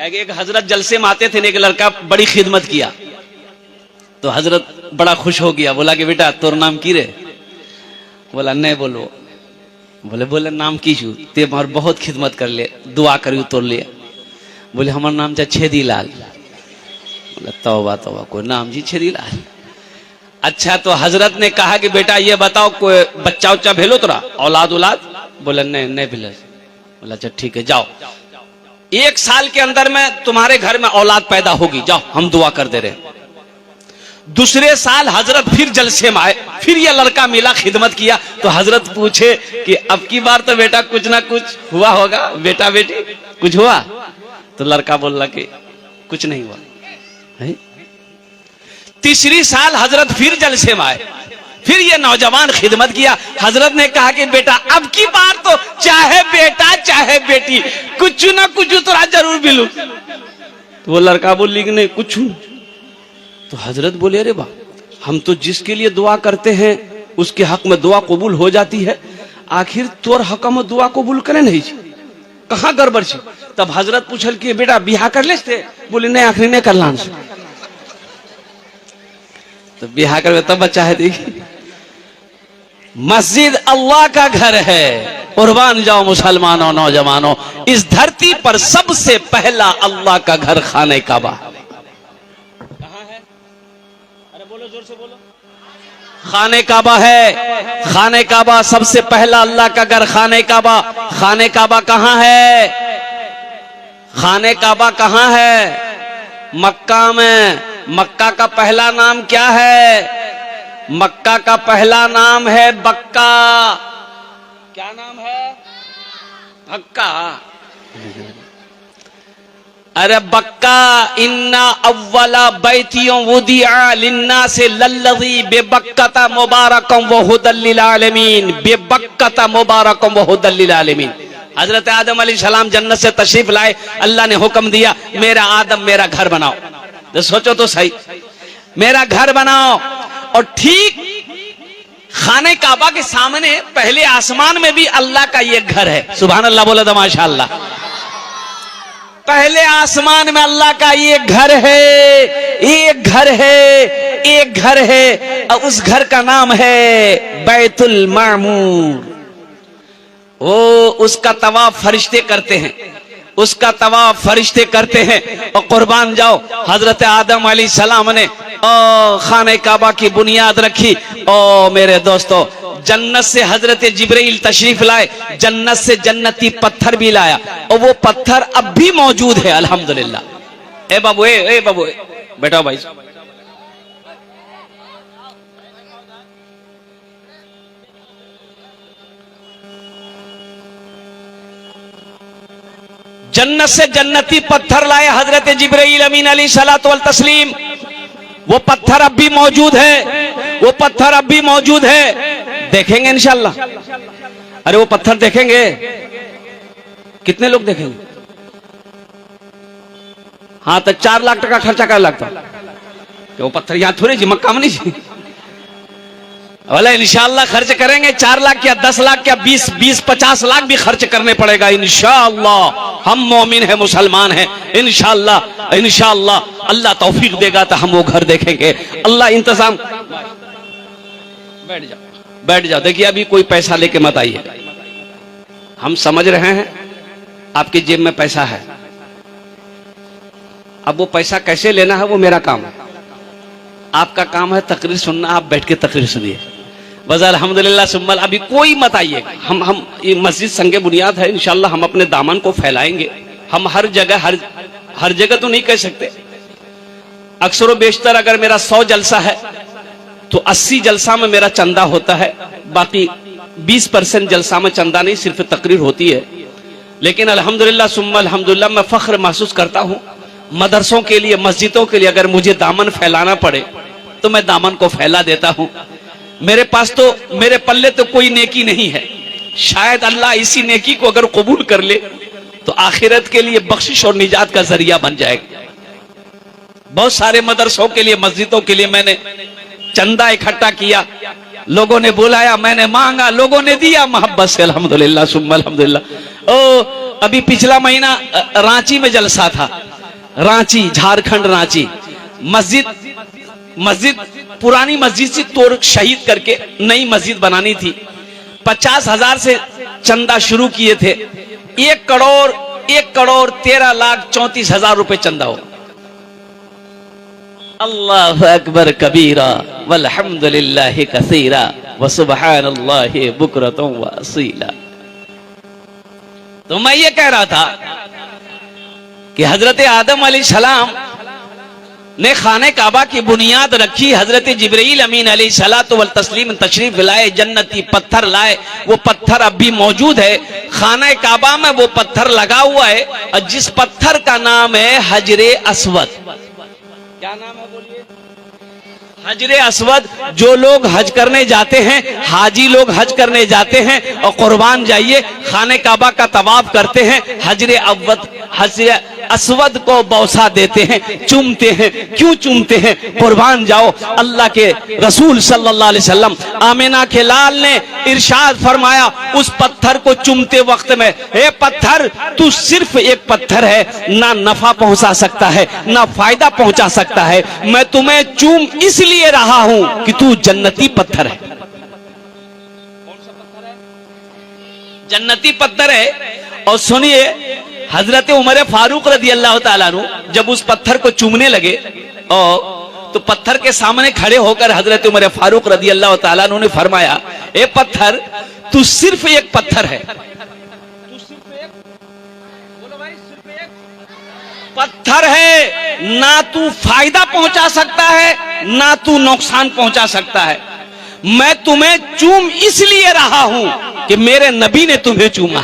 एक हजरत जलसे में आते थे, एक लड़का बड़ी खिदमत किया तो हजरत बड़ा खुश हो गया, बोला कि बेटा तोर नाम की रे? बोला नहीं बोलो। बोले नाम की छू? ते मार बहुत खिदमत कर ले, दुआ करी तोर लिए। बोले हमारा नाम था छेदी लाल। बोला तौबा तौबा, कोई नाम जी छेदी लाल? अच्छा तो हजरत ने कहा कि बेटा ये बताओ कोई बच्चा उच्चा भेलो तोरा, औलाद उलाद? बोले नहीं भेलो। बोला अच्छा ठीक है, जाओ 1 साल के अंदर में तुम्हारे घर में औलाद पैदा होगी, जाओ हम दुआ कर दे रहे। दूसरे साल हजरत फिर जलसे में आए, फिर ये लड़का मिला, खिदमत किया तो हजरत पूछे कि अब की बार तो बेटा कुछ ना कुछ हुआ होगा, बेटा बेटी कुछ हुआ? तो लड़का बोला कि कुछ नहीं हुआ है। तीसरी साल हजरत फिर जलसे में आए, फिर ये नौजवान खिदमत किया। हजरत ने कहा कि बेटा अब की बार तो चाहे बेटा चाहे बेटी कुछ ना कुछ तो जरूर मिलू। तो वो लड़का बोली कि नहीं कुछ। तो हजरत बोले अरे बा, हम तो जिसके लिए दुआ करते हैं उसके हक में दुआ कबूल हो जाती है, आखिर तोर हक में दुआ कबूल करे नहीं, कहाँ गड़बड़ छे? तब हजरत पूछल कि बेटा बिहा कर ले थे? बोले नहीं आखिरी नहीं कर लान। तो बिहा कर तब बच्चा है। देखिए मस्जिद अल्लाह का घर है, कुर्बान जाओ मुसलमानों नौजवानों, इस धरती पर सबसे पहला अल्लाह का घर खाने काबा कहाँ है? अरे बोलो जोर से बोलो। खाने काबा है, खाने काबा सबसे पहला अल्लाह का घर खाने काबा। खाने काबा कहाँ है? खाने काबा कहाँ है? मक्का में। मक्का का पहला नाम क्या है? मक्का का पहला नाम है बक्का। क्या नाम है? बक्का। अरे बक्का, इन्ना अव्वला बैतियों वुदिआ लिन्ना से लल्लज़ी बेबक्कता मुबारकम व हुदल लिल आलमीन, बेबक्कता मुबारकम व हुदल लिल आलमीन। हजरत आदम अलैहिस्सलाम जन्नत से तशरीफ लाए, अल्लाह ने हुक्म दिया मेरा आदम मेरा घर बनाओ। तो सोचो तो सही, मेरा घर बनाओ। और ठीक खाने काबा के सामने पहले आसमान में भी अल्लाह का ये घर है। सुभान अल्लाह बोला था माशाअल्लाह। पहले आसमान में अल्लाह का ये घर है, एक घर है, एक घर है, और उस घर का नाम है बैतुल मामूर। वो उसका तवाफ फरिश्ते करते हैं, उसका तवाफ फरिश्ते करते हैं। और कुर्बान जाओ हजरत आदम अलैहिस्सलाम ने खाने काबा की बुनियाद रखी। ओ मेरे दोस्तों, जन्नत से हजरत जिब्रील तशरीफ लाए, जन्नत से जन्नती पत्थर भी लाया, और वो पत्थर अब भी मौजूद है अल्हम्दुलिल्लाह। ए बाबू ए बाबू बैठो भाई। जन्नत से जन्नती पत्थर लाए हजरत जिब्रील अमीन अलैहिस्सलातु वल तस्लीम। वो पत्थर अब भी मौजूद है, वो पत्थर अब भी मौजूद है, देखेंगे इंशाल्लाह। अरे वो पत्थर देखेंगे, कितने लोग देखेंगे? हाँ तो 4 लाख टका खर्चा कर लगता वो पत्थर यहाँ थोड़ी जी मक्का में नहीं। बोले इंशाअल्लाह खर्च करेंगे, 4 लाख या 10 लाख या 20-50 लाख भी खर्च करने पड़ेगा इंशाअल्लाह। हम मोमिन हैं, मुसलमान हैं, इंशाअल्लाह इंशाअल्लाह अल्लाह तौफीक देगा तो हम वो घर देखेंगे। अल्लाह इंतजाम। बैठ जाओ बैठ जाओ। देखिए अभी कोई पैसा लेके मत आइए, हम समझ रहे हैं आपकी जेब में पैसा है, अब वो पैसा कैसे लेना है वो मेरा काम है, आपका काम है तकरीर सुनना। आप बैठ के तकरीर सुनिए बस अल्हम्दुलिल्लाह सुम्मल। अभी कोई मत आइए, हम ये मस्जिद संगे बुनियाद है, इंशाल्लाह हम अपने दामन को फैलाएंगे। हम हर जगह तो नहीं कह सकते। अक्सर बेशतर अगर मेरा 100 जलसा है तो 80 जलसा में मेरा चंदा होता है, बाकी 20% जलसा में चंदा नहीं, सिर्फ तकरीर होती है। लेकिन अल्हम्दुलिल्लाह सुम्मा अल्हम्दुलिल्लाह मैं फख्र महसूस करता हूँ मदरसों के लिए, मस्जिदों के लिए अगर मुझे दामन फैलाना पड़े तो मैं दामन को फैला देता हूँ। मेरे पास तो मेरे पल्ले तो कोई नेकी नहीं है, शायद अल्लाह इसी नेकी को अगर कबूल कर ले तो आखिरत के लिए बख्शिश और निजात का जरिया बन जाएगा। बहुत सारे मदरसों के लिए, मस्जिदों के लिए मैंने चंदा इकट्ठा किया, लोगों ने बुलाया, मैंने मांगा, लोगों ने दिया मोहब्बत से अल्हम्दुलिल्लाह सुम्मा अल्हम्दुलिल्लाह। ओ अभी पिछला महीना रांची में जलसा था, रांची, झारखंड रांची, मस्जिद पुरानी मस्जिद से तोड़ शहीद करके नई मस्जिद बनानी थी। 50,000 से चंदा शुरू किए थे। 1,13,34,000 रुपए चंदा हो। अल्लाह अकबर कबीरा वल्हम्दुलिल्लाहि कसीरा व सुब्हानल्लाहि बुकरतुम व असीला। तो मैं ये कह रहा था कि हजरत आदम अलैहिस्सलाम ने खाने काबा की बुनियाद रखी। हजरत जिब्रील अमीन अलैहिस्सलातु वल तस्लीम तशरीफ लाए, जन्नती पत्थर लाए। वो पत्थर अब भी मौजूद है खाने काबा में, वो पत्थर लगा हुआ है। और जिस पत्थर का नाम है हजरे अस्वद। क्या नाम है बोलिए? हजरे अस्वद। जो लोग हज करने जाते हैं, हाजी लोग हज करने जाते हैं और कुर्बान जाइए खाने काबा का तवाफ करते हैं, हजरे अस्वद को बौसा देते हैं, चूमते हैं। क्यों चूमते हैं? कुर्बान जाओ। अल्लाह के रसूल सल्लल्लाहु अलैहि वसल्लम आमिना के लाल ने इरशाद फरमाया उस पत्थर को चूमते वक्त में, हे पत्थर तू सिर्फ एक पत्थर है, ना नफा पहुंचा सकता है ना फायदा पहुंचा सकता है। मैं तुम्हें चूम इसलिए रहा हूं कि तू जन्नती पत्थर है। कौन सा पत्थर है? जन्नती पत्थर है। और सुनिए, हजरत उमर फारूक रदी अल्लाह ताला अन्हु जब उस पत्थर को चूमने लगे और तो पत्थर के सामने खड़े होकर हजरत उमर फारूक रदी अल्लाह ताला अन्हु ने फरमाया, ए पत्थर तू सिर्फ एक पत्थर है। तू सिर्फ एक, बोलो भाई, सिर्फ एक पत्थर है। ना तू फायदा पहुंचा सकता है ना तू नुकसान पहुंचा सकता है। मैं तुम्हें चूम इसलिए रहा हूं कि मेरे नबी ने तुम्हें चूमा।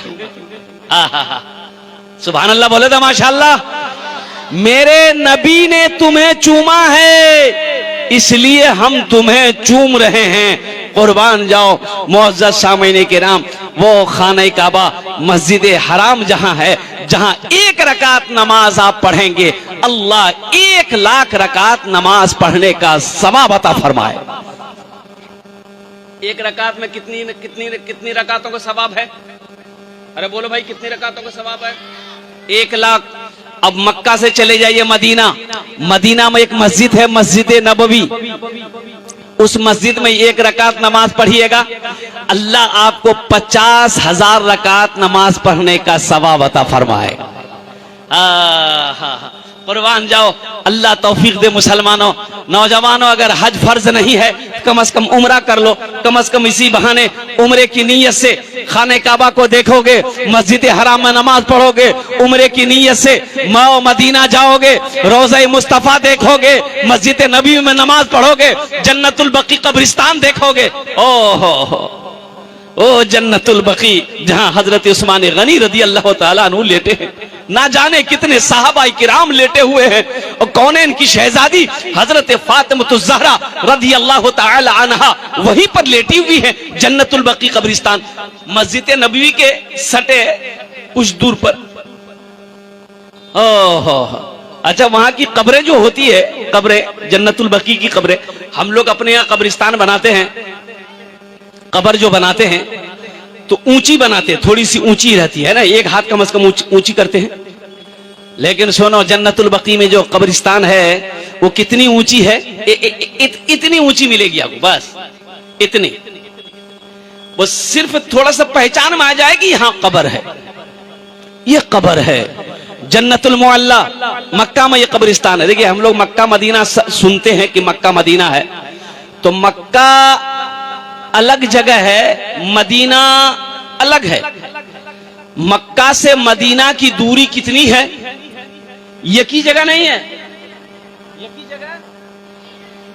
सुभान अल्लाह बोले तो माशाअल्लाह। मेरे नबी ने तुम्हें चूमा है इसलिए हम तुम्हें चूम रहे हैं। कुर्बान जाओ मुअज़्ज़ज़ सामीन किराम। वो खाने काबा मस्जिद हराम जहां है, जहां 1 रकात नमाज आप पढ़ेंगे अल्लाह 1,00,000 रकात नमाज पढ़ने का सवाब अता फरमाए। 1 रकात में कितनी रकातों का सवाब है? अरे बोलो भाई, कितनी रकातों का सवाब है? 1,00,000। अब मक्का से चले जाइए मदीना। मदीना में एक मस्जिद है, मस्जिद नबवी। उस मस्जिद में 1 रकात नमाज पढ़िएगा, अल्लाह आपको 50,000 रकात नमाज पढ़ने का सवाब अता फरमाएगा। कुर्बान जाओ। अल्लाह तौफीक दे मुसलमानों। नौजवानों, अगर हज फर्ज नहीं है कम से कम उम्रा कर लो। कम से कम इसी बहाने उम्रे की नीयत से खाने काबा को देखोगे, मस्जिद हराम में नमाज पढ़ोगे, उम्रे की नीयत से मदीना जाओगे, रोज़ा मुस्तफा देखोगे, मस्जिद नबी में नमाज पढ़ोगे, जन्नतुल बकी कब्रिस्तान देखोगे। ओ जन्नतुल बकी, जहां हजरत उस्मान गनी रदी अल्लाह ताला अन्हु लेटे हैं। ना जाने कितने साहबा किराम लेटे हुए हैं। और कौनैन की शहजादी हजरत फातिमा ज़हरा रदी अल्लाह ताला अन्हा वहीं पर लेटी हुई है, जन्नतुल बकी कब्रिस्तान मस्जिद नबवी के सटे कुछ दूर पर। अच्छा, वहां की कब्रें जो होती है, कब्रें जन्नतुल बकी की कब्रें, हम लोग अपने यहाँ कब्रिस्तान बनाते हैं, कब्र जो बनाते हैं तो ऊंची बनाते हैं, थोड़ी सी ऊंची रहती है ना, 1 हाथ कम से कम ऊंची करते हैं। लेकिन सुनो, जन्नतुल बकी में जो कब्रिस्तान है वो कितनी ऊंची है? इतनी ऊंची मिलेगी आपको, बस इतनी। वो सिर्फ थोड़ा सा पहचान में आ जाएगी, यहां कब्र है, ये कब्र है। जन्नतुल मुअल्ला मक्का में ये कब्रिस्तान है। देखिए, हम लोग मक्का मदीना सुनते हैं कि मक्का मदीना है, तो मक्का अलग जगह है, मदीना अलग है। मक्का से मदीना की दूरी कितनी है? एक ही जगह नहीं है, एक ही जगह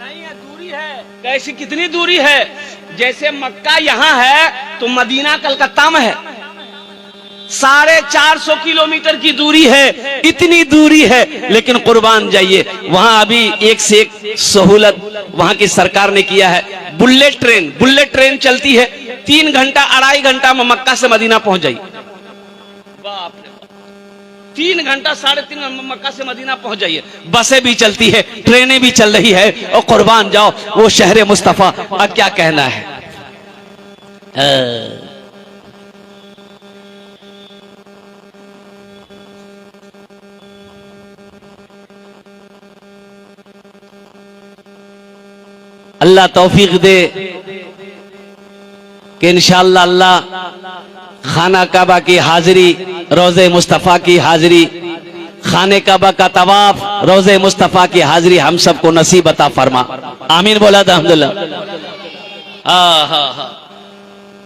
नहीं है, दूरी है। कैसी, कितनी दूरी है? जैसे मक्का यहां है तो मदीना कलकत्ता में है, 450 किलोमीटर की दूरी है, इतनी दूरी है। लेकिन कुर्बान जाइए, वहां अभी एक से एक सहूलत वहां की सरकार ने किया है। बुलेट ट्रेन चलती है, 3 घंटा 2.5 घंटा में मक्का से मदीना पहुंच जाइए। बाप रे, 3 घंटा 3.5 घंटा मक्का से मदीना पहुंच जाइए। बसें भी चलती है, ट्रेनें भी चल रही है। और कुर्बान जाओ, वो शहर मुस्तफा, अब क्या कहना है। अल्लाह तौफीक दे कि इंशाअल्लाह अल्लाह खाना काबा की हाजिरी, रोज़े मुस्तफ़ा की हाजिरी, खाने काबा का तवाफ, रोज़े मुस्तफ़ा की हाजिरी हम सबको नसीब अता फरमा। आमीन बोला अल्हम्दुलिल्लाह।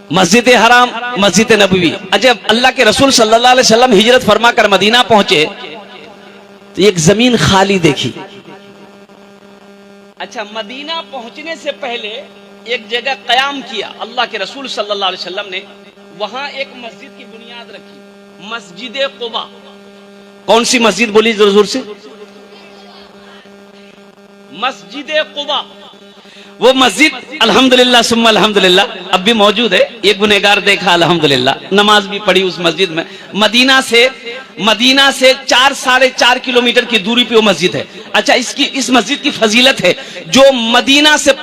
मस्जिद हराम, मस्जिद नबवी। अच्छा, अल्लाह के रसूल सल्लल्लाहु अलैहि वसल्लम हिजरत फरमा कर मदीना पहुंचे तो एक जमीन खाली देखी। अच्छा, मदीना पहुंचने से पहले एक जगह कयाम किया अल्लाह के रसूल सल्लल्लाहु अलैहि वसल्लम ने, वहां एक मस्जिद की बुनियाद रखी, मस्जिद कुबा। कौन सी मस्जिद बोली जोर जोर से? मस्जिद कुबा। वो मस्जिद अल्हम्दुलिल्लाह सुम्मा अल्हम्दुलिल्लाह अब भी मौजूद है। एक गुनहगार देखा अल्हम्दुलिल्लाह, नमाज भी पढ़ी उस मस्जिद में। मदीना से 4-4.5 किलोमीटर की दूरी पे वो मस्जिद है। अच्छा, इस मस्जिद की फजीलत है, जो मदीना से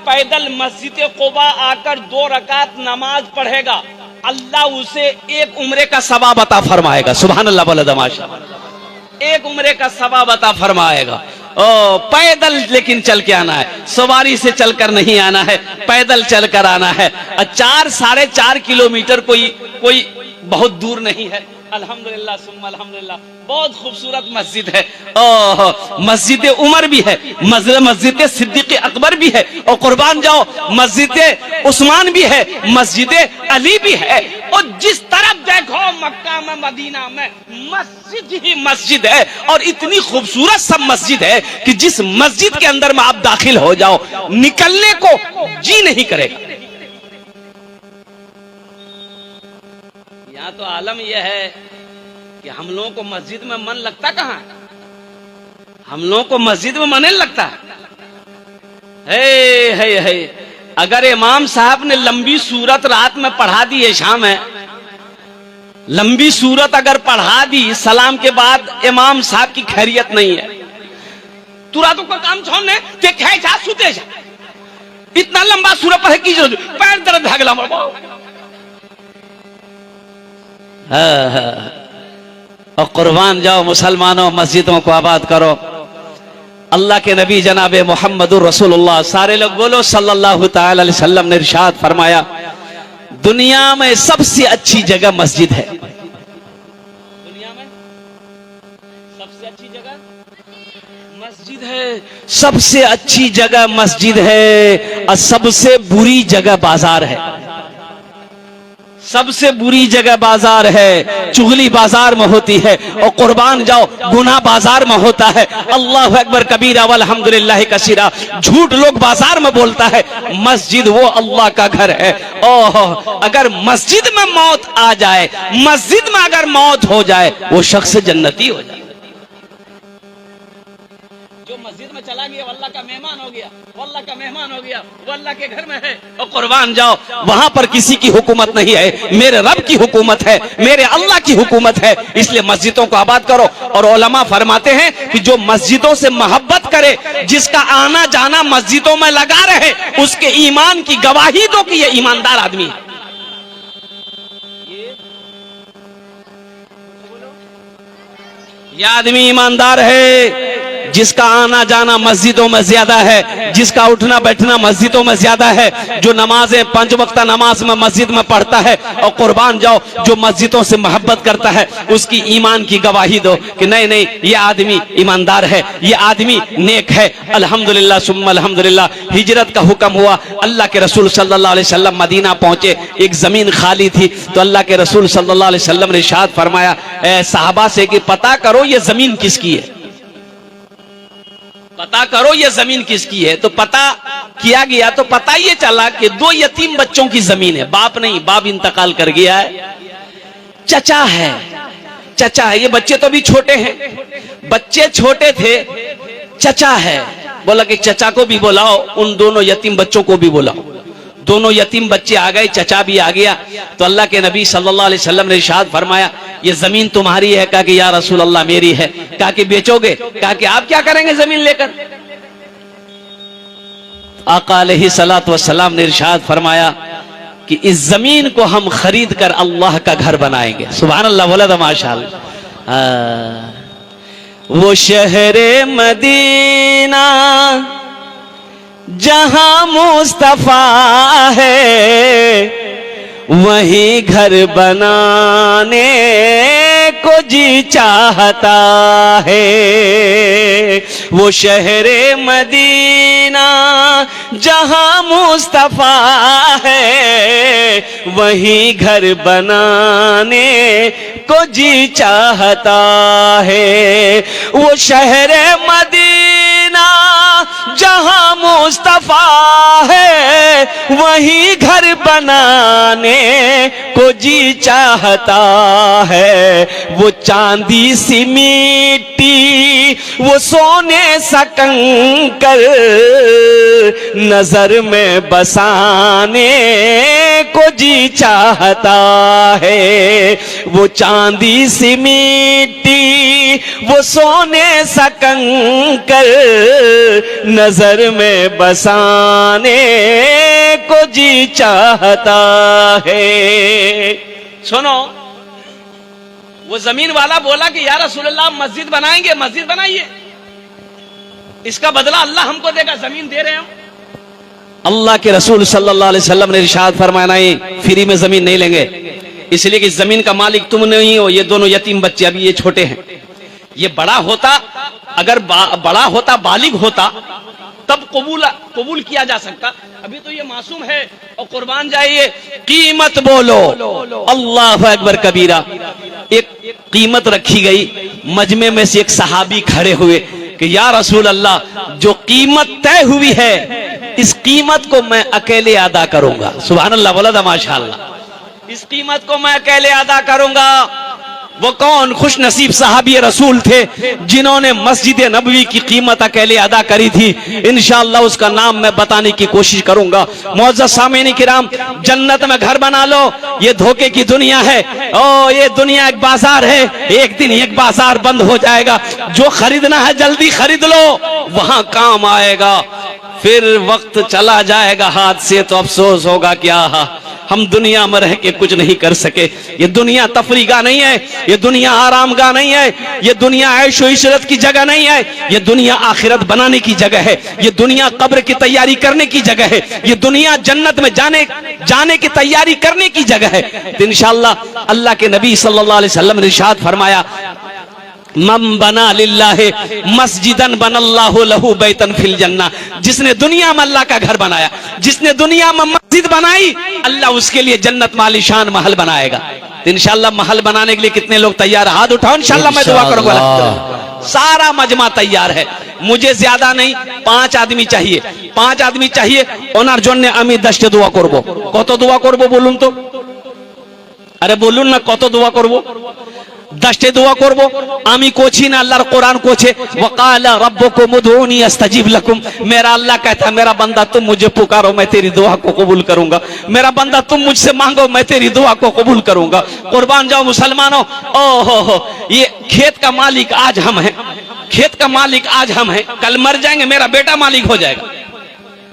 पैदल मस्जिद कुबा आकर 2 रकात नमाज पढ़ेगा, अल्लाह उसे एक उम्रे का सवाब अता फरमाएगा। सुभान अल्लाह बोला दमाशा, एक उम्रे का सवाब अता फरमाएगा। ओ पैदल लेकिन चल के आना है, सवारी से चलकर नहीं आना है, पैदल चलकर आना है। 4-4.5 किलोमीटर कोई बहुत दूर नहीं है। अल्हम्दुलिल्लाह सुम्मा अल्हम्दुलिल्लाह, बहुत खूबसूरत मस्जिद है। मस्जिद उमर भी है, मस्जिद सिद्दीक़ अकबर भी है, और कुर्बान जाओ मस्जिद उस्मान भी है, मस्जिद अली भी है। और जिस तरफ देखो मक्का में, मदीना में मस्जिद ही मस्जिद है। और इतनी खूबसूरत सब मस्जिद है कि जिस मस्जिद के अंदर में आप दाखिल हो जाओ, निकलने को जी नहीं करेगा। यहाँ तो आलम यह है कि हम लोगों को मस्जिद में मन लगता कहाँ है? हम लोगों को मस्जिद में मन नहीं लगता है। अगर इमाम साहब ने लंबी सूरत रात में पढ़ा दी है, शाम है, लंबी सूरत अगर पढ़ा दी सलाम के बाद, इमाम साहब की खैरियत नहीं है। तू रातों का काम छोड़ने ते कहे जा, सुते जा, इतना लंबा सूरत पढ़े की जरूरत, पैर दर्द भागला और कुर्बान जाओ मुसलमानों, मस्जिदों को आबाद करो। अल्लाह के नबी जनाबे मोहम्मदुर रसूलुल्लाह, सारे लोग बोलो सल्लल्लाहु ताला अलैहि वसल्लम ने इरशाद फरमाया, दुनिया में सबसे अच्छी जगह मस्जिद है। दुनिया में सबसे अच्छी जगह मस्जिद है, सबसे अच्छी जगह मस्जिद है, और सबसे बुरी जगह बाजार है। सबसे बुरी जगह बाजार है, चुगली बाजार में होती है, और कुर्बान जाओ गुनाह बाजार में होता है। अल्लाहु अकबर कबीरा वल्हम्दुलिल्लाहि कसीरा, झूठ लोग बाजार में बोलता है, मस्जिद वो अल्लाह का घर है। ओह, अगर मस्जिद में मौत आ जाए, मस्जिद में अगर मौत हो जाए, वो शख्स जन्नती हो जाए। जो मस्जिद में चला गया, अल्लाह का मेहमान हो गया, अल्लाह का मेहमान हो गया, वो अल्लाह के घर में है। और कुर्बान जाओ, वहां पर किसी की हुकूमत नहीं है, मेरे रब की हुकूमत है, मेरे अल्लाह की हुकूमत है। इसलिए मस्जिदों को आबाद करो। और उलमा फरमाते हैं कि जो मस्जिदों से मोहब्बत करे, जिसका आना जाना मस्जिदों में लगा रहे, उसके ईमान की गवाही दो कि ये ईमानदार आदमी है। ये आदमी ईमानदार है, जिसका आना जाना मस्जिदों में ज्यादा है, जिसका उठना बैठना मस्जिदों में ज्यादा है, जो नमाजें 5 वक्त नमाज में मस्जिद में पढ़ता है। और कुर्बान जाओ, जो मस्जिदों से मोहब्बत करता है, उसकी ईमान की गवाही दो कि नहीं नहीं, ये आदमी ईमानदार है, ये आदमी नेक है। अल्हम्दुलिल्लाह सुम्मा अल्हम्दुलिल्लाह, हिजरत का हुक्म हुआ, अल्लाह के रसूल सल्लल्लाहु अलैहि वसल्लम मदीना पहुंचे। एक जमीन खाली थी, तो अल्लाह के रसूल सल्लल्लाहु अलैहि वसल्लम ने इरशाद फरमाया साहबा से कि पता करो ये जमीन किसकी है, पता करो ये जमीन किसकी है। तो पता किया गया तो पता ये चला कि 2 यतीम बच्चों की जमीन है। बाप नहीं, बाप इंतकाल कर गया है, चचा है, चचा है। ये बच्चे तो भी छोटे हैं, बच्चे छोटे थे, चचा है। बोला कि चचा को भी बुलाओ, उन दोनों यतीम बच्चों को भी बुलाओ। दोनों यतीम बच्चे आ गए, चचा भी आ गया। तो अल्लाह के नबी सल्लल्लाहु अलैहि वसल्लम ने इरशाद फरमाया, ये जमीन तुम्हारी है? कहा कि या रसूल अल्लाह मेरी है। कहा कि बेचोगे? कहा कि आप क्या करेंगे जमीन लेकर? आका अलैहिस्सलातु वस्सलाम ने इरशाद फरमाया कि इस जमीन को हम खरीद कर अल्लाह का घर बनाएंगे। सुभान अल्लाह, बोला था माशाअल्लाह। वो शहरे मदीना जहां मुस्तफा है वहीं घर बनाने को जी चाहता है। वो शहरे मदीना जहां मुस्तफा है वहीं घर बनाने को जी चाहता है। वो शहरे मदीना जहां मुस्तफा है वहीं घर बनाने को जी चाहता है। वो चांदी सी मिट्टी वो सोने सा कंकर नजर में बसाने को जी चाहता है। वो चांदी सी मिट्टी वो सोने सा कंकर नजर में बसाने को जी चाहता है। सुनो, वो जमीन वाला बोला कि या रसूलल्लाह मस्जिद बनाएंगे, मस्जिद बनाइए, इसका बदला अल्लाह हमको देगा, जमीन दे रहे हम। अल्लाह के रसूल सल्लल्लाहु अलैहि वसल्लम ने इरशाद फरमाया नहीं, फ्री में जमीन नहीं लेंगे, इसलिए कि जमीन का मालिक तुम नहीं हो, ये दोनों यतीम बच्चे, अभी ये छोटे हैं। ये बड़ा होता, अगर बड़ा होता, बालिग होता, तब कबूल किया जा सकता। अभी तो ये मासूम है और कुर्बान जाइए। कीमत बोलो अल्लाह अकबर कबीरा। एक कीमत रखी गई, मजमे में से एक सहाबी खड़े हुए कि या रसूल अल्लाह, जो कीमत तय हुई है इस कीमत को मैं अकेले अदा करूंगा। सुभान अल्लाह, बोला था माशाअल्लाह। इस कीमत को मैं अकेले अदा करूंगा। वो कौन खुश नसीब सहाबी रसूल थे जिन्होंने मस्जिद नबवी की कीमत अकेले अदा करी थी। इंशाअल्लाह उसका नाम मैं बताने की कोशिश करूंगा। मुअज़्ज़ज़ सामीन किराम, जन्नत में घर बना लो, ये धोखे की दुनिया है। ओ ये दुनिया एक बाजार है, एक दिन एक बाजार बंद हो जाएगा। जो खरीदना है जल्दी खरीद लो, वहां काम आएगा। फिर वक्त चला जाएगा हाथ से तो अफसोस होगा क्या हम दुनिया में रह के कुछ नहीं कर सके। ये दुनिया तफरी का नहीं है, ये दुनिया आराम का नहीं है, ये दुनिया ऐशो इशरत की जगह नहीं है, ये दुनिया आखिरत बनाने की जगह है, ये दुनिया कब्र की तैयारी करने की जगह है, ये दुनिया जन्नत में जाने की तैयारी करने की जगह है। तो इंशाअल्लाह अल्लाह के नबी सल्लल्लाहु अलैहि वसल्लम ने इरशाद फरमाया, मम बना लिल्लाहि मस्जिदन बनल्लाहु लहू बैतन फिल जन्ना। जिसने दुनिया में अल्लाह का घर बनाया, जिसने दुनिया में मस्जिद बनाई, अल्लाह उसके लिए जन्नत में आलीशान महल बनाएगा। तो इंशाअल्लाह महल बनाने के लिए कितने लोग तैयार, हाथ उठाओ, इंशाअल्लाह मैं दुआ करूंगा। सारा मजमा तैयार है, मुझे ज्यादा नहीं 5 आदमी चाहिए, 5 आदमी चाहिए। ओनार जन्ने आमी 10 दुआ करबो। कत दुआ करबो बोलुन तो, अरे बोलुन ना कत दुआ करबो? 10 दुआ करबो। आमी कोची ना, अल्लाहर कुरान कोचे, वकाला रब्बुकुम उदूनी अस्तजीब लकुम। मेरा अल्लाह कहता है मेरा बंदा तुम मुझे पुकारो मैं तेरी दुआ को कबूल करूंगा। मेरा बंदा तुम मुझसे मांगो मैं तेरी दुआ को कबूल करूंगा। कुर्बान जाओ मुसलमानों। ओहो, ये खेत का मालिक आज हम हैं, खेत का मालिक आज हम हैं। कल मर जाएंगे मेरा बेटा मालिक हो जाएगा,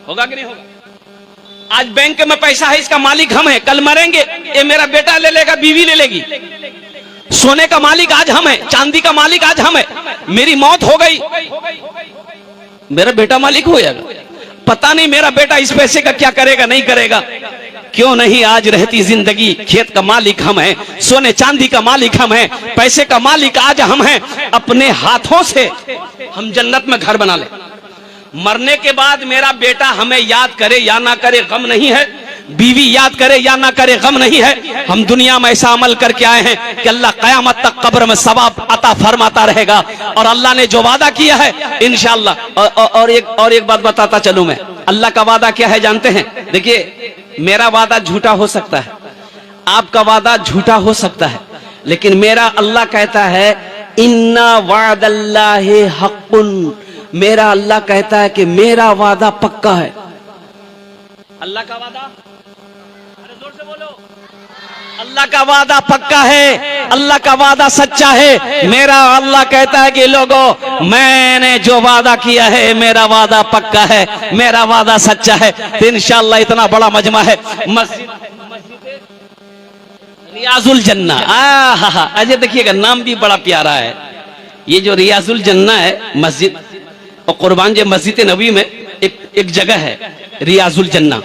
होगा कि नहीं होगा? आज बैंक में पैसा है, इसका मालिक हम हैं, कल मरेंगे ये मेरा बेटा ले लेगा, बीवी ले लेगी। सोने का मालिक आज हम है, चांदी का मालिक आज हम है। मेरी मौत हो गई, मेरा बेटा मालिक हो जाएगा। पता नहीं मेरा बेटा इस पैसे का क्या करेगा, नहीं करेगा। क्यों नहीं आज रहती जिंदगी। खेत का मालिक हम हैं, सोने चांदी का मालिक हम हैं, पैसे का मालिक आज हम हैं। अपने हाथों से हम जन्नत में घर बना ले। मरने के बाद मेरा बेटा हमें याद करे या ना करे गम नहीं है, बीवी याद करे या ना करे गम नहीं है। हम दुनिया में ऐसा अमल करके आए हैं कि अल्लाह कयामत तक कब्र में सवाब अता फरमाता रहेगा। और अल्लाह ने जो वादा किया है इंशाअल्लाह। और एक बात बताता चलूं मैं, अल्लाह का वादा क्या है जानते हैं? देखिए, मेरा वादा झूठा हो सकता है, आपका वादा झूठा हो सकता है, लेकिन मेरा अल्लाह कहता है इन्ना वादल्लाहि हक़्क़ुन। मेरा अल्लाह कहता है कि मेरा वादा पक्का है। अल्लाह का वादा, अरे जोर से बोलो, अल्लाह का वादा पक्का है, अल्लाह का वादा सच्चा है। मेरा अल्लाह कहता है कि लोगों, मैंने जो वादा किया है मेरा वादा पक्का है, मेरा वादा सच्चा है। तो इंशाअल्लाह इतना बड़ा मजमा है, मस्जिद रियाजुल जन्ना। अजय देखिएगा, नाम भी बड़ा प्यारा है। ये जो रियाजुल जन्ना है मस्जिद, और कुर्बान जे मस्जिद नबी में एक जगह है रियाजुल जन्ना,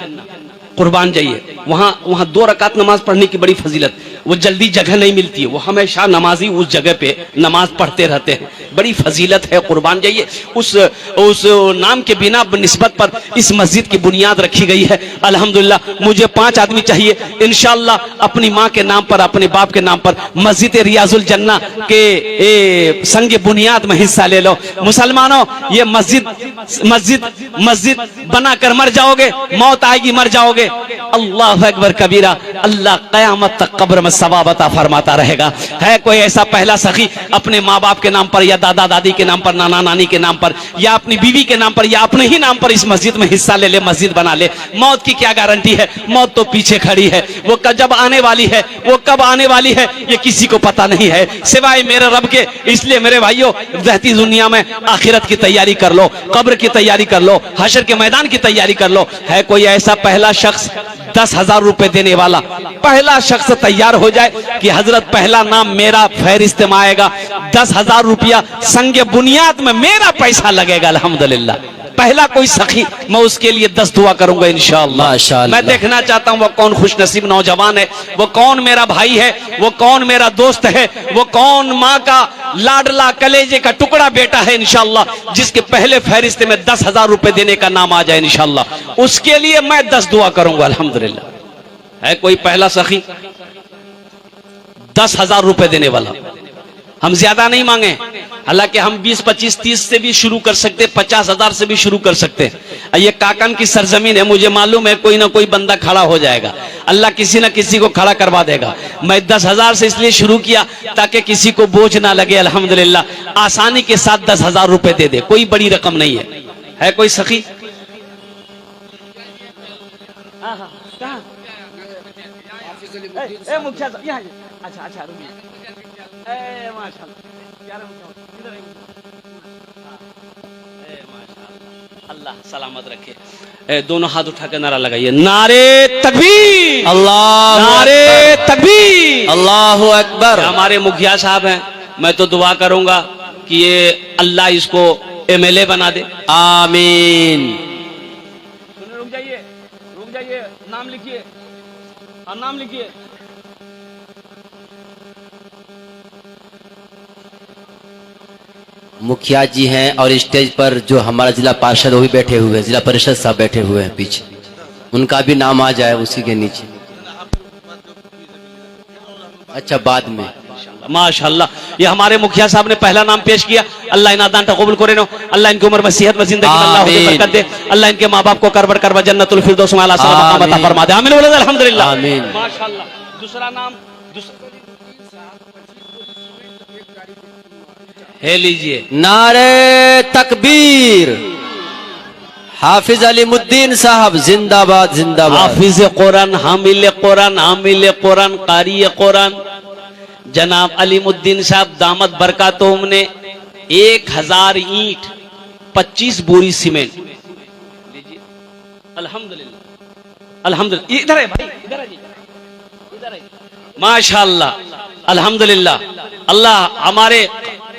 कुर्बान जाइए वहां 2 रकात नमाज पढ़ने की बड़ी फजीलत। वो जल्दी जगह नहीं मिलती है, वो हमेशा नमाजी उस जगह पे नमाज पढ़ते रहते हैं, बड़ी फजीलत है, कुर्बान जाइए। उस नाम के बिना निस्बत पर इस मस्जिद की बुनियाद रखी गई है। अल्हम्दुलिल्लाह मुझे 5 आदमी चाहिए, इंशाअल्लाह अपनी माँ के नाम पर, अपने बाप के नाम पर मस्जिद रियाजुल जन्ना के संग बुनियाद में हिस्सा ले लो। मुसलमानों, ये मस्जिद बनाकर मर जाओगे, मौत आएगी मर जाओगे। अल्लाह अकबर कबीरा, अल्लाह कयामत तक कब्र में सवाब अता फरमाता रहेगा। है कोई ऐसा पहला सखी अपने माँ बाप के नाम पर या दादा दादी के नाम पर, नाना नानी के नाम पर या अपनी बीवी के नाम पर या अपने ही नाम पर इस मस्जिद में हिस्सा ले ले, मस्जिद बना ले। मौत की क्या गारंटी है? मौत तो पीछे खड़ी है, वो जब आने वाली है, वो कब आने वाली है ये किसी को पता नहीं है सिवाय मेरे रब के। इसलिए मेरे भाइयों, रहती दुनिया में आखिरत की तैयारी कर लो, कब्र की तैयारी कर लो, हशर के मैदान की तैयारी कर लो। है कोई ऐसा पहला शख्स 10,000 रुपए देने वाला? पहला शख्स तैयार हो जाए कि हजरत पहला नाम मेरा फहरिस्त में आएगा, 10,000 रुपया संगे बुनियाद में मेरा पैसा लगेगा। अल्हम्दुलिल्लाह पहला कोई सखी, मैं उसके लिए 10 दुआ करूंगा इंशाअल्लाह। मैं देखना चाहता हूं वो कौन खुशनसीब नौजवान है, वो कौन मेरा भाई है, वो कौन मेरा दोस्त है, वो कौन माँ का लाडला कलेजे का टुकड़ा बेटा है इंशाअल्लाह, जिसके पहले फहरिस्त में 10,000 रुपए देने का नाम आ जाए इंशाअल्लाह। उसके लिए मैं 10 दुआ करूंगा अल्हम्दुलिल्लाह। है कोई पहला सखी 10,000 रुपए देने वाला? हम ज्यादा नहीं मांगे, हालांकि हम 20, 25, 30 से भी शुरू कर सकते, 50,000 से भी शुरू कर सकते हैं। ये काकन की सरजमीन है, मुझे मालूम है कोई ना कोई बंदा खड़ा हो जाएगा, अल्लाह किसी ना किसी को खड़ा करवा देगा। मैं 10,000 से इसलिए शुरू किया ताकि किसी को बोझ ना लगे। अल्हम्दुलिल्लाह आसानी के साथ 10,000 रुपए दे दे, कोई बड़ी रकम नहीं है। है कोई सखी? अच्छा अल्लाह सलामत रखे। दोनों हाथ उठा के नारा लगाइए, नारे तकबीर, अल्लाह नारे तकबीर, अल्लाहु अकबर। हमारे मुखिया साहब हैं, मैं तो दुआ करूंगा कि ये अल्लाह इसको MLA बना दे, आमीन। रुक जाइए, नाम लिखिए, नाम लिखिए। मुखिया जी हैं और स्टेज पर जो हमारा जिला पार्षद वो भी बैठे हुए हैं, जिला परिषद साहब बैठे हुए हैं पीछे, उनका भी नाम आ जाए उसी के नीचे। अच्छा बाद में माशाअल्लाह ये हमारे मुखिया साहब ने पहला नाम पेश किया। अल्लाह इन दान कबूल करे नो, अल्लाह इनकी उम्र में सेहत में जिंदगी में अल्लाह बरकत दे, अल्लाह इनके माँ बाप को करबर करवा जन्नतुल फिरदौस में आला सलाम अता फरमा दे, आमीन बोलो अल्हम्दुलिल्लाह आमीन माशाअल्लाह। दूसरा नाम है लीजिए, नारे तकबीर, हाफिज अलीमुद्दीन साहब जिंदाबाद जिंदाबाद। हाफिज कुरान, हामिल कुरान, हामिल कुरान, कारी कुरान जनाब अलीमुद्दीन साहब दामद बरकातुहुम ने 1000 ईंट 25 बोरी सीमेंट लीजिए। अल्हम्दुलिल्लाह अल्हम्दुलिल्लाह। इधर है भाई, इधर है जी, इधर है माशाअल्लाह अल्हम्दुलिल्लाह। अल्लाह हमारे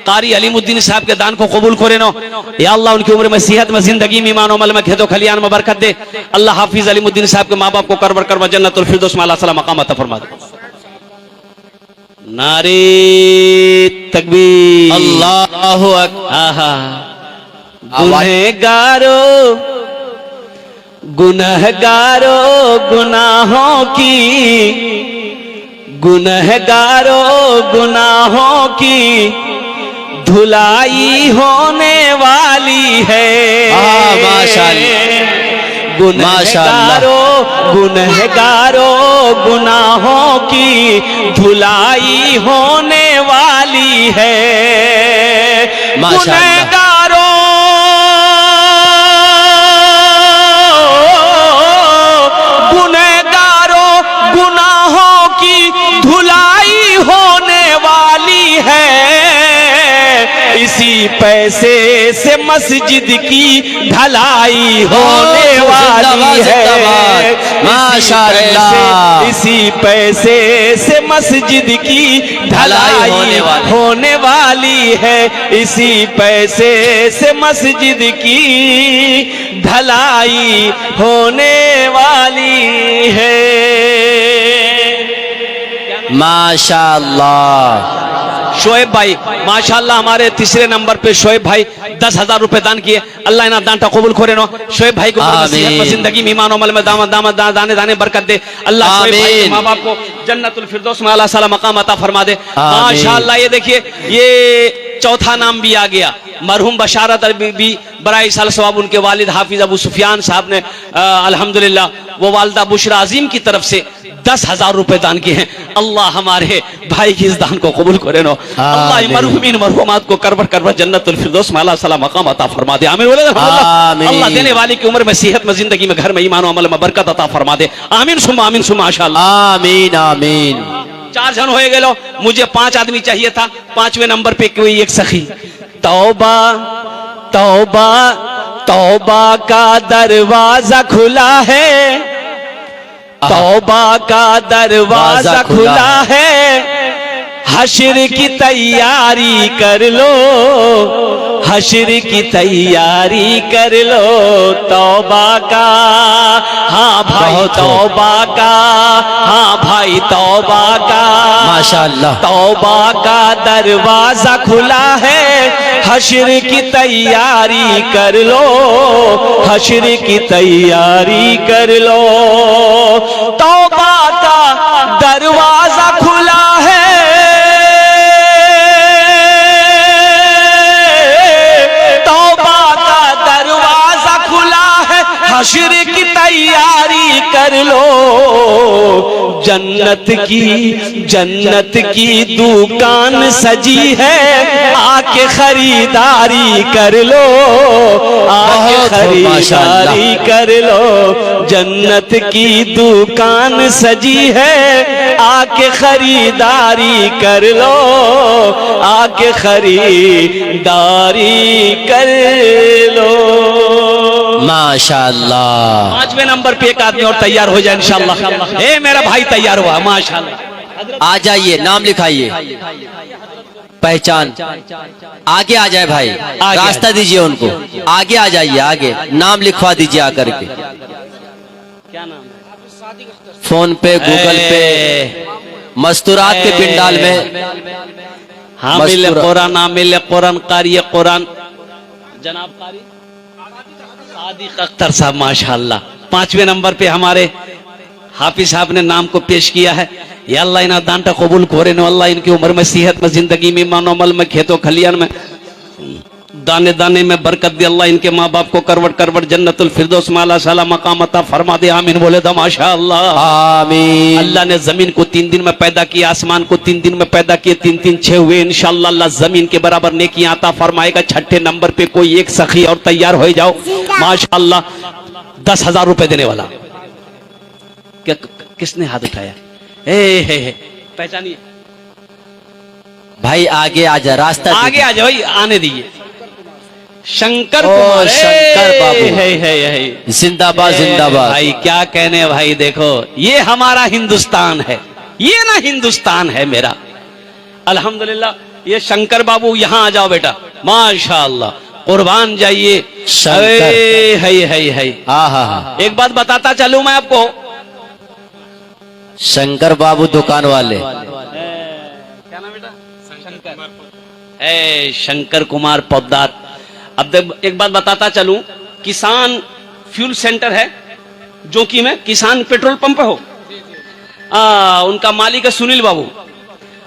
कारी अलीमुद्दीन साहब के दान को कबूल करे नो, या अल्लाह उनकी उम्र में सेहत में जिंदगी में ईमान अमल में खेतो खलियान में बरकत दे। अल्लाह हाफिज अलीमुद्दीन साहब के माँ बाप को करबर करवा जन्नतुल फिरदौस में आला सलाम मकाम अता फरमा दे। नारे तकबीर, अल्लाहु अकबर। गुनहगारो गुनहगारो गुनाहों की, गुनहगारो गुनाहों की धुलाई होने वाली है। माशाअल्लाह गुनहगारो गुनहगारो गुनाहों की धुलाई होने वाली है। गुनहगारो गुनहगारो गुनाहों की धुलाई होने वाली है। इस इसी पैसे से मस्जिद की ढलाई होने वाली है। माशाअल्लाह, इसी पैसे से मस्जिद की ढलाई होने वाली है। इसी पैसे से मस्जिद की ढलाई होने वाली है। माशाअल्लाह। शोएब भाई माशाअल्लाह हमारे तीसरे नंबर पे शोएब भाई 10,000 रुपए दान किए। अल्लाह इना दान कबूल करे नो। शोएब भाई को जिंदगी में ईमान अमल में दाने दाने बरकत दे। अल्लाह शोएब भाई के माँ बाप को जन्नतुल फिरदौस में आला साला मकाम अता फरमा दे। माशाअल्लाह। ये देखिए ये चौथा नाम भी आ गया। मरहूम बशारत भी बराई साल सवाब उनके वालिद हाफिज अबू सुफियान साहब ने अल्हम्दुलिल्लाह वो वालदा बुशरा अजीम की तरफ से 10,000 रुपए दान किए हैं। अल्लाह हमारे भाई की इस दान को कबूल करे नो। अल्लाह मरहूमीन मरहूमात को करबट करबट जन्नतुल फिरदौस में आला साला मकाम अता फरमा दे। आमीन बोले अल्लाह देने वाली की उम्र में सेहत में जिंदगी में घर में ईमान अमल में बरकत अता फरमा दे। आमीन सुमा माशाअल्लाह। आमीन आमीन। 4 जन हो गए। मुझे 5 आदमी चाहिए था। 5वें नंबर पे कोई एक सखी। तौबा तौबा तौबा का दरवाजा खुला है। तौबा का दरवाजा खुला है। हश्र की तैयारी कर लो। हश्र की तैयारी कर लो। तौबा का हाँ भाई तौबा का हाँ भाई तौबा का माशाअल्लाह। तौबा का दरवाजा खुला है। हश्र की तैयारी कर लो। हश्र की तैयारी कर लो। तौबा का दरवाजा खुला है। तौबा का दरवाजा खुला है। हश्र की तैयारी कर लो। जन्नत की दुकान सजी है। आके खरीदारी कर लो। आके खरीदारी कर लो। जन्नत की दुकान सजी है। आके खरीदारी कर लो। आके खरीदारी कर लो। माशाअल्लाह। 5वें नंबर पे एक आदमी और तैयार हो जाए इंशाअल्लाह। ए मेरा भाई तैयार हुआ माशाअल्लाह। आ जाइए, नाम लिखाइए, पहचान आगे आ जाए भाई। रास्ता दीजिए उनको, आगे आ जाइए, आगे नाम लिखवा दीजिए आकर के। क्या नाम है? फोन पे गूगल पे मस्तूरात के पिंडाल में हामिल कुरान आमिल कुरान कारी कुरान जनाब कारी सादिक अख्तर साहब माशाअल्लाह। 5वें नंबर पे हमारे हाफिज साहब ने नाम को पेश किया है। या अल्लाह इना दानटा कबूल करे नो। अल्लाह इनकी उम्र में सेहत में जिंदगी में ईमान अमल में खेतों खलियान में दाने दाने में बरकत दे। अल्लाह इनके माँ बाप को करवट करवट जन्नतुल फिरदौस में आला साला मकाम अता फरमा दे। आमीन बोले तो माशाअल्लाह। आमीन। अल्लाह ने जमीन को 3 दिन में पैदा किया, आसमान को 3 दिन में पैदा किए। 3-3 6 हुए। इंशाअल्लाह अल्लाह जमीन के बराबर नेकियां अता फरमाएगा। 6ठे नंबर पे कोई एक सखी और तैयार हो जाओ माशाअल्लाह। 10,000 रुपए देने वाला। क्या किसने हाथ उठाया? हे पहचानिए भाई, आगे आ जा, रास्ता आगे आ जाओ, आने दीजिए। शंकर कुमार, शंकर बाबू है जिंदाबाद जिंदाबाद। भाई क्या कहने भाई, देखो ये हमारा हिंदुस्तान है, ये ना हिंदुस्तान है मेरा। अल्हम्दुलिल्लाह। ये शंकर बाबू यहाँ आ जाओ बेटा माशाअल्लाह। कुर्बान जाइए। है हाँ। एक बात बताता चलूं मैं आपको। शंकर बाबू दुकान वाले। क्या नाम बेटा? शंकर। शंकर कुमार पौदार। अब एक बात बताता चलूं। किसान फ्यूल सेंटर है जो कि में किसान पेट्रोल पंप हो। उनका मालिक है सुनील बाबू।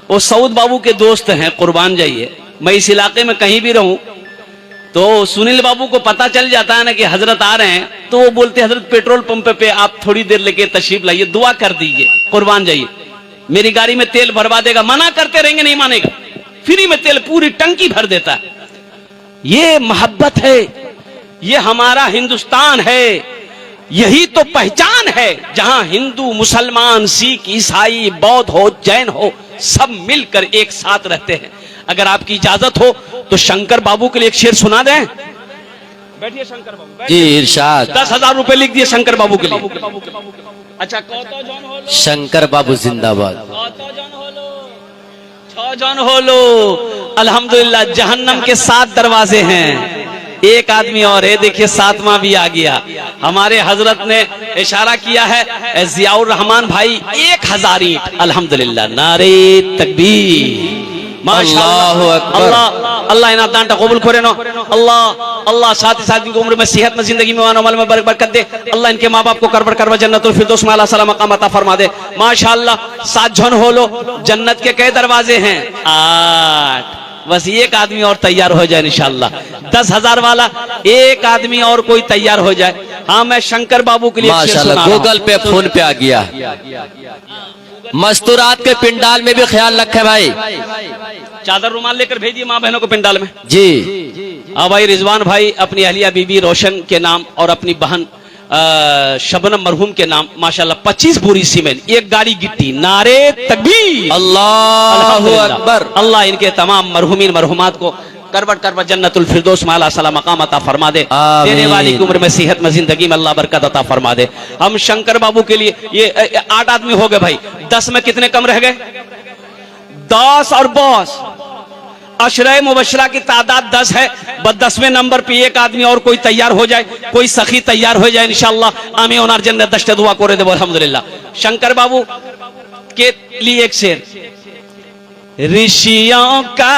वो सऊद बाबू के दोस्त हैं। कुर्बान जाइए। मैं इस इलाके में कहीं भी रहूं तो सुनील बाबू को पता चल जाता है ना कि हजरत आ रहे हैं, तो वो बोलते हजरत पेट्रोल पंप पे आप थोड़ी देर लेके तशरीफ लाइए, दुआ कर दीजिए। कुर्बान जाइए। मेरी गाड़ी में तेल भरवा देगा। मना करते रहेंगे नहीं मानेगा। फ्री में तेल पूरी टंकी भर देता है। ये मोहब्बत है, ये हमारा हिंदुस्तान है। यही तो पहचान है जहां हिंदू मुसलमान सिख ईसाई बौद्ध हो जैन हो सब मिलकर एक साथ रहते हैं। अगर आपकी इजाजत हो तो शंकर बाबू के लिए एक शेर सुना दें। बैठिए शंकर बाबू। जी इरशाद। 10,000 रुपए लिख दिए शंकर बाबू के लिए। अच्छा कौतो जन हो लो, शंकर बाबू जिंदाबाद। कौतो जन हो लो, 6 जन हो लो। अल्हम्दुलिल्लाह जहन्नम के 7 दरवाजे हैं, एक आदमी और है, देखिए 7वां भी आ गया। हमारे हजरत ने इशारा किया है जियाउर रहमान भाई 1000 ईंट। अल्हम्दुलिल्लाह नारे तकबीर। अल्लाहु अकबर। अल्लाह अल्लाह इना दान कबूल करे ना। अल्लाह अल्लाह साथ ही साथ इनकी उम्र में सेहत में जिंदगी में अमल में बरकत दे। अल्लाह इनके माँ बाप को करबर करवा जन्नतुल फिरदौस में आला सलाम मकाम अता फरमा दे। माशाअल्लाह 7 जन हो लो। जन्नत के कई दरवाजे हैं? 8। बस एक आदमी और तैयार हो जाए इंशाअल्लाह। 10,000 वाला एक आदमी और कोई तैयार हो जाए। हाँ मैं शंकर बाबू के लिए माशाअल्लाह गूगल पे फोन पे आ गया। मस्तूरात के पिंडाल में भी ख्याल रखे भाई। चादर रुमाल लेकर भेजिए माँ बहनों को पिंडाल में। जी हाँ भाई रिजवान भाई अपनी अहलिया बीबी रोशन के नाम और अपनी बहन शबनम मरहूम के नाम माशाल्लाह 25 बोरी सीमेंट, 1 गाड़ी गिट्टी। नारे तकबीर। अल्लाहु अकबर। अल्लाह इनके तमाम मरहूमीन मरहूमात को करबट करबट जन्नतुल फिरदौस में आला सलाम मकाम अता फरमा दे। देने वाली की उम्र में सेहत में जिंदगी में अल्लाह बरकत अता फरमा दे। हम शंकर बाबू के लिए ये 8 आदमी हो गए भाई। 10 में कितने कम रह गए? 10 और बॉस अशरे मुबशरा की तादाद 10 है। बस 10वें नंबर पे एक आदमी और कोई तैयार हो जाए, कोई सखी तैयार हो जाए इंशाअल्लाह। आमी ओनार जन्नत दश्ते दुआ करे दे अल्हम्दुलिल्लाह। शंकर बाबू के लिए एक शेर। ऋषियों का